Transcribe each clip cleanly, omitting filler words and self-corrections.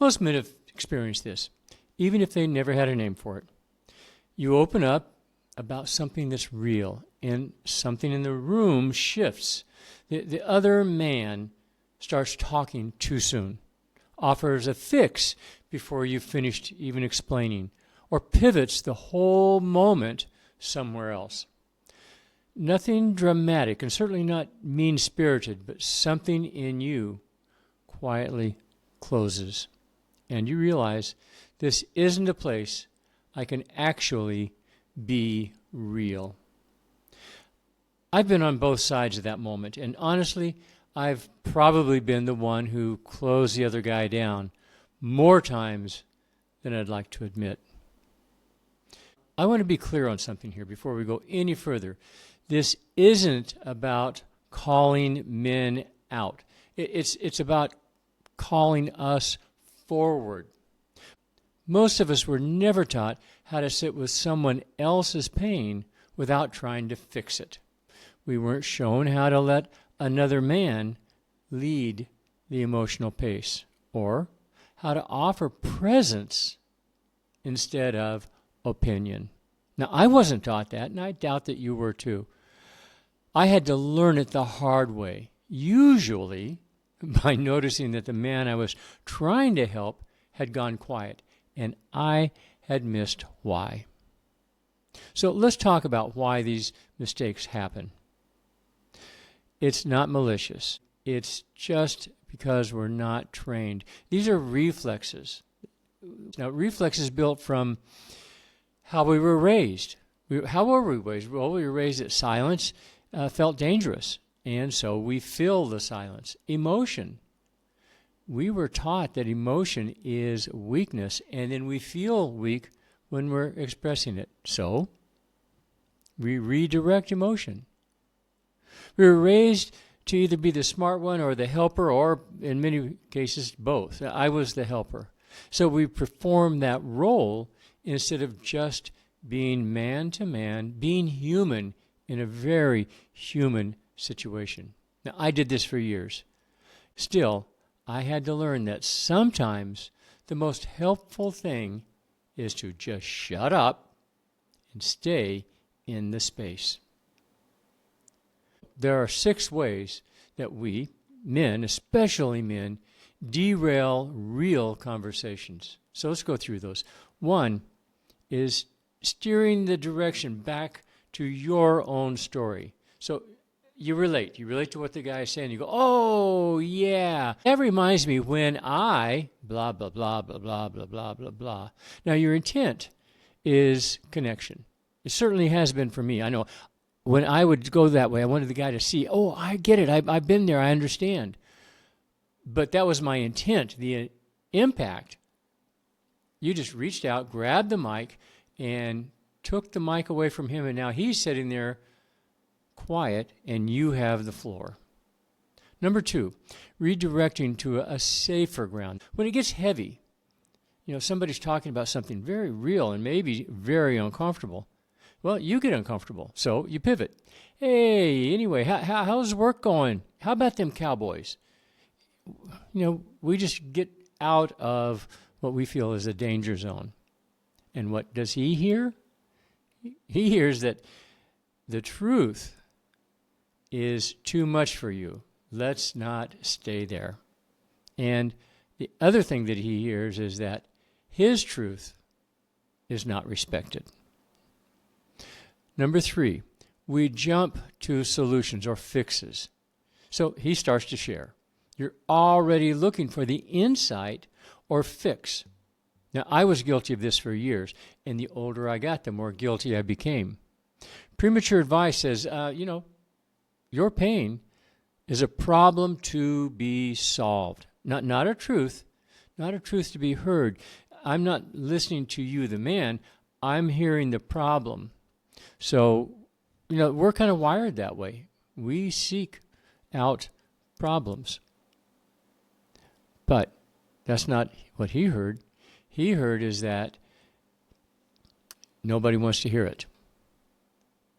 Most men have experienced this, even if they never had a name for it. You open up about something that's real, and something in the room shifts. The other man starts talking too soon, offers a fix before you've finished even explaining, or pivots the whole moment somewhere else. Nothing dramatic, and certainly not mean-spirited, but something in you quietly closes. And you realize this isn't a place I can actually be real. I've been on both sides of that moment, and honestly, I've probably been the one who closed the other guy down more times than I'd like to admit. I want to be clear on something here before we go any further. This isn't about calling men out. It's about calling us forward. Most of us were never taught how to sit with someone else's pain without trying to fix it. We weren't shown how to let another man lead the emotional pace, or how to offer presence instead of opinion. Now, I wasn't taught that, and I doubt that you were too. I had to learn it the hard way, usually by noticing that the man I was trying to help had gone quiet, and I had missed why. So let's talk about why these mistakes happen. It's not malicious. It's just because we're not trained. These are reflexes. Now, reflexes built from how we were raised. How were we raised? Well, we were raised that silence felt dangerous, and so we fill the silence. Emotion. We were taught that emotion is weakness, and then we feel weak when we're expressing it. So we redirect emotion. We were raised to either be the smart one or the helper, or in many cases, both. I was the helper. So we perform that role instead of just being man to man, being human in a very human situation. Now, I did this for years. Still, I had to learn that sometimes the most helpful thing is to just shut up and stay in the space. There are 6 ways that we, men, especially men, derail real conversations. So let's go through those. 1 is steering the direction back to your own story. So you relate to what the guy is saying. You go, oh, yeah. That reminds me when I, blah, blah, blah, blah, blah, blah, blah, blah, blah. Now, your intent is connection. It certainly has been for me. I know when I would go that way, I wanted the guy to see, oh, I get it. I've been there. I understand. But that was my intent. The impact, you just reached out, grabbed the mic, and took the mic away from him, and now he's sitting there quiet, and you have the floor. Number 2, redirecting to a safer ground. When it gets heavy, somebody's talking about something very real and maybe very uncomfortable. Well, you get uncomfortable, so you pivot. Hey, anyway, how's work going? How about them Cowboys? We just get out of what we feel is a danger zone. And what does he hear? He hears that the truth is too much for you. Let's not stay there. And the other thing that he hears is that his truth is not respected. Number 3, we jump to solutions or fixes. So he starts to share. You're already looking for the insight or fix. Now, I was guilty of this for years, and the older I got, the more guilty I became. Premature advice says, your pain is a problem to be solved, not a truth to be heard. I'm not listening to you, the man. I'm hearing the problem. So, we're kind of wired that way. We seek out problems. But that's not what he heard. He heard is that nobody wants to hear it.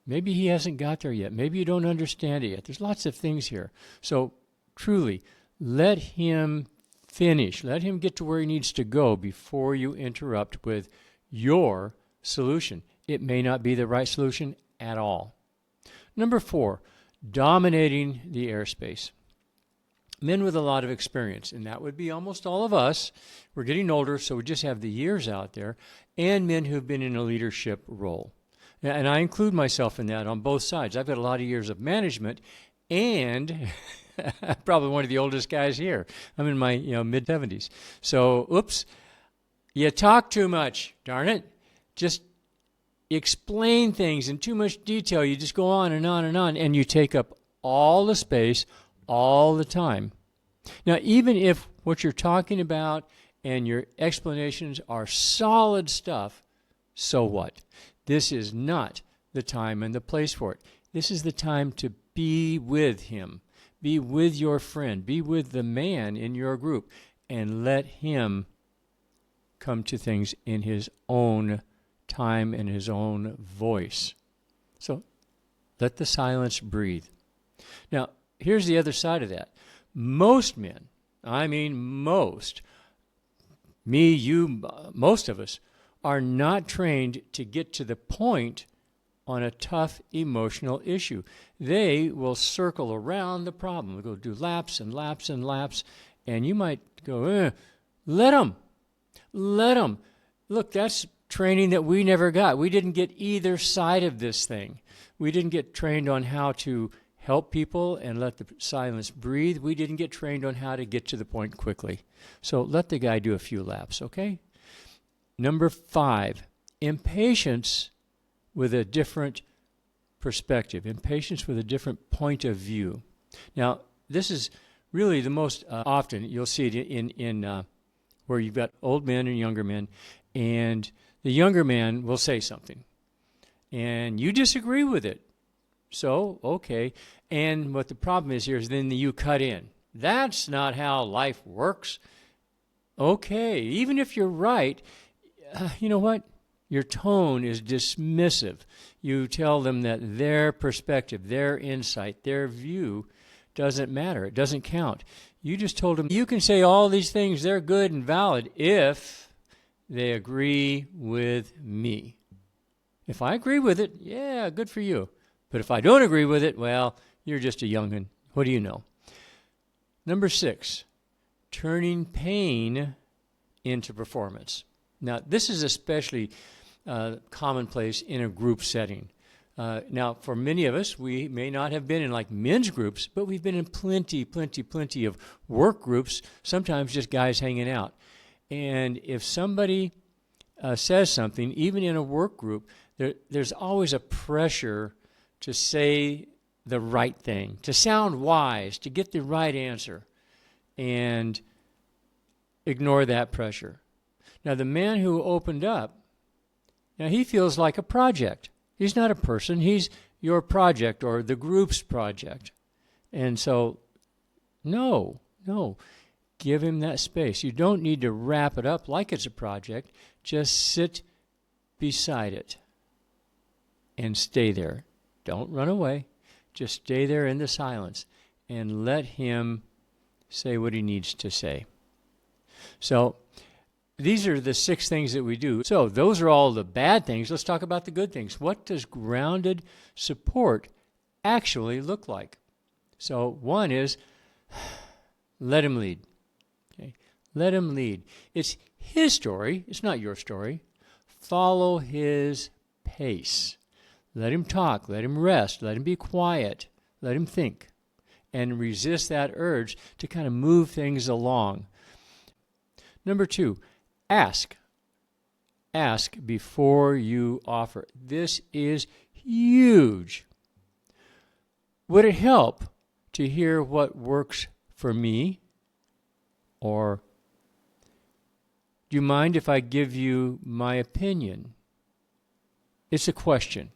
Maybe he hasn't got there yet. Maybe you don't understand it yet. There's lots of things here. So truly, let him finish. Let him get to where he needs to go before you interrupt with your solution. It may not be the right solution at all. Number 4, dominating the airspace. Men with a lot of experience, and that would be almost all of us. We're getting older, so we just have the years out there, and men who've been in a leadership role. And I include myself in that on both sides. I've got a lot of years of management, and probably one of the oldest guys here. I'm in my mid-70s. So, oops, you talk too much, darn it. Just explain things in too much detail. You just go on and on and on, and you take up all the space all the time. Now, even if what you're talking about and your explanations are solid stuff, so what? This is not the time and the place for it. This is the time to be with him, be with your friend, be with the man in your group, and let him come to things in his own time and his own voice. So let the silence breathe. Now, here's the other side of that. Most men, I mean most, me, you, most of us, are not trained to get to the point on a tough emotional issue. They will circle around the problem. They'll go do laps and laps and laps, and you might go, let them. Look, that's training that we never got. We didn't get either side of this thing. We didn't get trained on how to help people and let the silence breathe. We didn't get trained on how to get to the point quickly. So let the guy do a few laps, okay? Number 5, impatience with a different perspective, impatience with a different point of view. Now, this is really the most often you'll see it in where you've got old men and younger men, and the younger man will say something, and you disagree with it. So, okay. And what the problem is here is then you cut in. That's not how life works. Okay, even if you're right, you know what? Your tone is dismissive. You tell them that their perspective, their insight, their view doesn't matter. It doesn't count. You just told them, you can say all these things, they're good and valid if they agree with me. If I agree with it, yeah, good for you. But if I don't agree with it, well, you're just a young'un. What do you know? Number 6, turning pain into performance. Now, this is especially commonplace in a group setting. Now, for many of us, we may not have been in like men's groups, but we've been in plenty of work groups, sometimes just guys hanging out. And if somebody says something, even in a work group, there's always a pressure to say the right thing, to sound wise, to get the right answer, and ignore that pressure. Now, the man who opened up, now he feels like a project. He's not a person. He's your project or the group's project. And so, no, give him that space. You don't need to wrap it up like it's a project. Just sit beside it and stay there. Don't run away. Just stay there in the silence and let him say what he needs to say. So these are the 6 things that we do. So those are all the bad things. Let's talk about the good things. What does grounded support actually look like? So one is let him lead. Okay? Let him lead. It's his story. It's not your story. Follow his pace. Let him talk. Let him rest. Let him be quiet. Let him think. And resist that urge to kind of move things along. Number 2, ask. Ask before you offer. This is huge. Would it help to hear what works for me? Or do you mind if I give you my opinion? It's a question.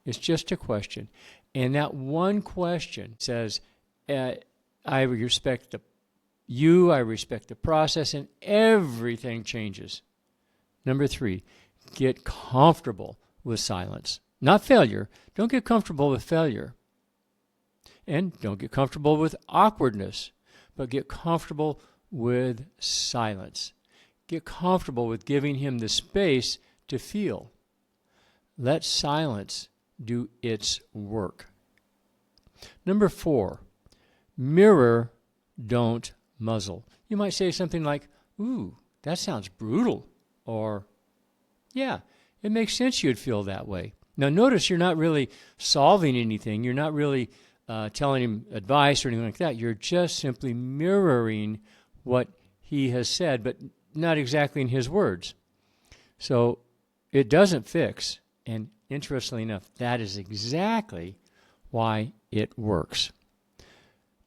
It's just a question. And that one question says, I respect I respect the process, and everything changes. Number 3, get comfortable with silence. Not failure. Don't get comfortable with failure. And don't get comfortable with awkwardness, but get comfortable with silence. Get comfortable with giving him the space to feel. Let silence do its work. Number 4, mirror, don't muzzle. You might say something like, "Ooh, that sounds brutal," or, "Yeah, it makes sense you'd feel that way." Now notice you're not really solving anything. You're not really telling him advice or anything like that. You're just simply mirroring what he has said, but not exactly in his words. So it doesn't fix. And interestingly enough, that is exactly why it works.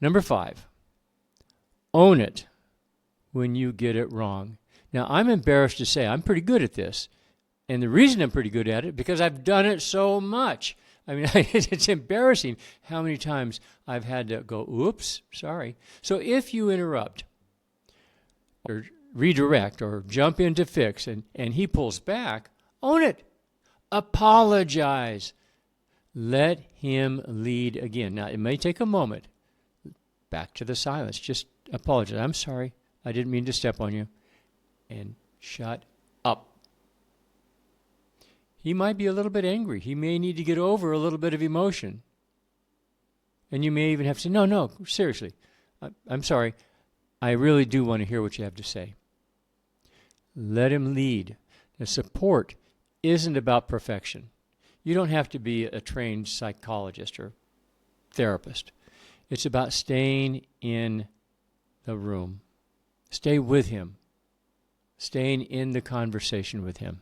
Number 5, own it when you get it wrong. Now, I'm embarrassed to say I'm pretty good at this. And the reason I'm pretty good at it, because I've done it so much. I mean, it's embarrassing how many times I've had to go, "Oops, sorry." So if you interrupt or redirect or jump in to fix and he pulls back, own it. Apologize. Let him lead again. Now, it may take a moment. Back to the silence. Just apologize. "I'm sorry. I didn't mean to step on you." And shut up. He might be a little bit angry. He may need to get over a little bit of emotion. And you may even have to say, no, seriously. I'm sorry. I really do want to hear what you have to say. Let him lead. The support isn't about perfection. You don't have to be a trained psychologist or therapist. It's about staying in the room. Stay with him. Staying in the conversation with him.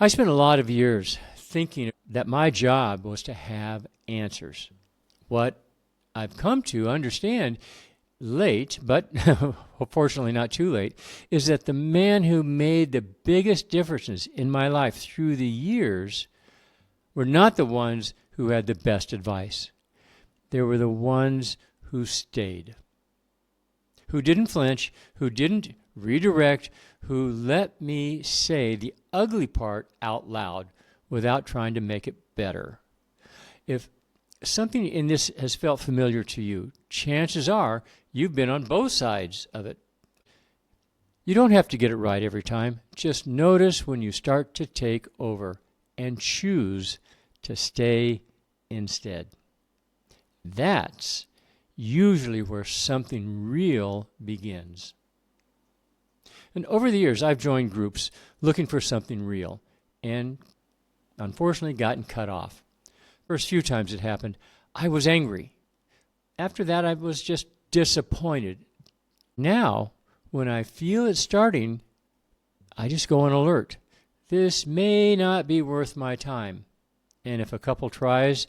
I spent a lot of years thinking that my job was to have answers. What I've come to understand late, but fortunately not too late, is that the man who made the biggest differences in my life through the years were not the ones who had the best advice. They were the ones who stayed, who didn't flinch, who didn't redirect, who let me say the ugly part out loud without trying to make it better. If something in this has felt familiar to you, chances are you've been on both sides of it. You don't have to get it right every time. Just notice when you start to take over and choose to stay instead. That's usually where something real begins. And over the years, I've joined groups looking for something real and unfortunately gotten cut off. First few times it happened, I was angry. After that, I was just disappointed. Now, when I feel it starting, I just go on alert. This may not be worth my time. And if a couple tries,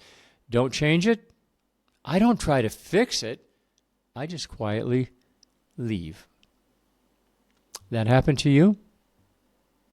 don't change it, I don't try to fix it. I just quietly leave. That happened to you?